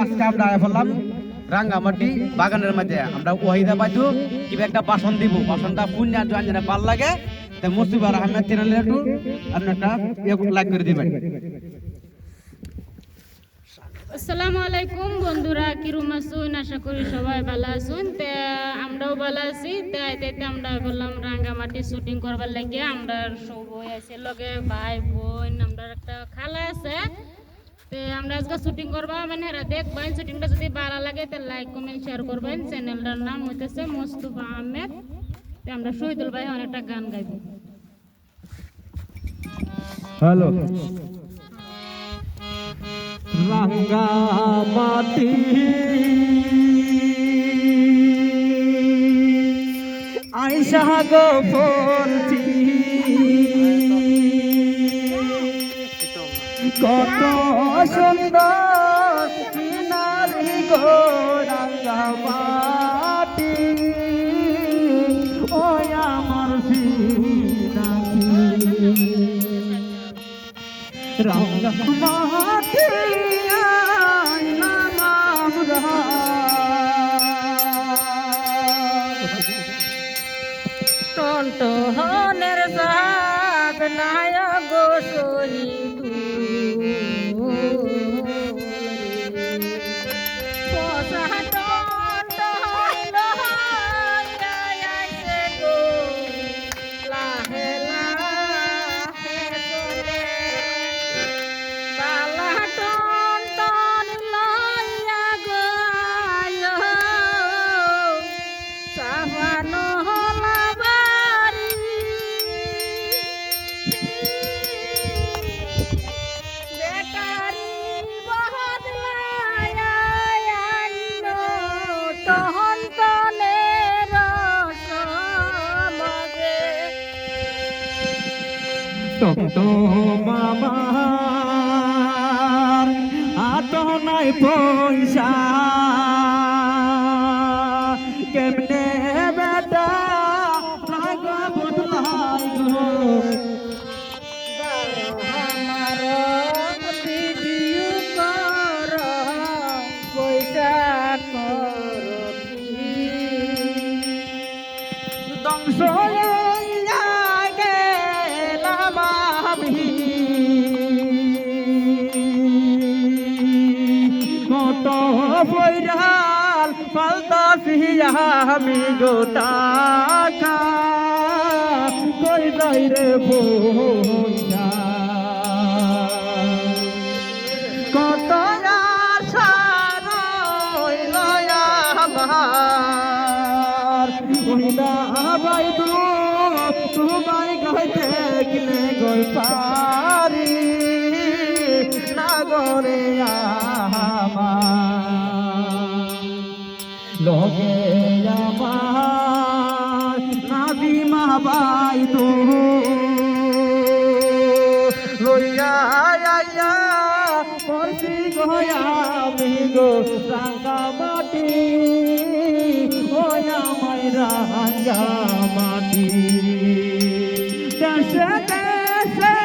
আজকে আমরা বললাম রাঙ্গামাটি বাগানের মাঝে আমরা ওয়াহিদা বাইতু কি একটা বাসন দিব বাসনটা পুণ্য জানা ভাল লাগে তাই মুস্তিফার আহমেদ চ্যানেলে একটু আপনি একটা লাইক করে দিবেন। আসসালামু আলাইকুম বন্ধুরা, কিরম আছুন? আশা করি সবাই ভালো আছুন। তে আমরাও ভালো আছি। তাইতে আমরা বললাম রাঙ্গামাটি শুটিং করবার লাগে। আমরা সবাই আছে লগে ভাই বোন, আমরা একটা খালা আছে। তে আমরা আজকে শুটিং করবা মানে এরা দেখবেন। শুটিংটা যদি ভালো লাগে তে লাইক কমেন্ট শেয়ার করবেন। চ্যানেলটার নাম হইতেছে মুস্তাফা আহমেদ। তে আমরা শহীদুল ভাই অনেকটা গান গাইব। হ্যালো রাঙ্গামাটি আইসা গো বলছি কত সুন্দর নারী গো রাঙ্গামাটি ও আমার রাঙ্গামাটি টনটনের সাদ নায়ক শহীদ টমটো মামার হাত নাই পয়সা কেমনে বেটা লাগা বদলাই গো আমার ভিডিও কর পয়সা কর ধ্বংস কত বৈরাল পাল্টাছি আমি গোটাকা কই যাই রে বইয়া কত আশা রইল আমার ওইটা বাইদু তোমায় গাই দেখলে গই পারি নাগরে লগে আমার নাদিমা বাই তো লইয়া আইয়া পড়ছি গয়ামি গো রাঙ্গামাটি ও আমার রাঙ্গামাটি দেশে দেশে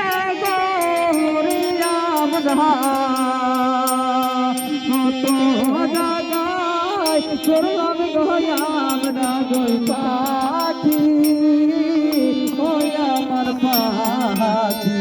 গরিয়াম কত জায়গায় করলাম গয়াম না গই পাখি ও আমার পাখি।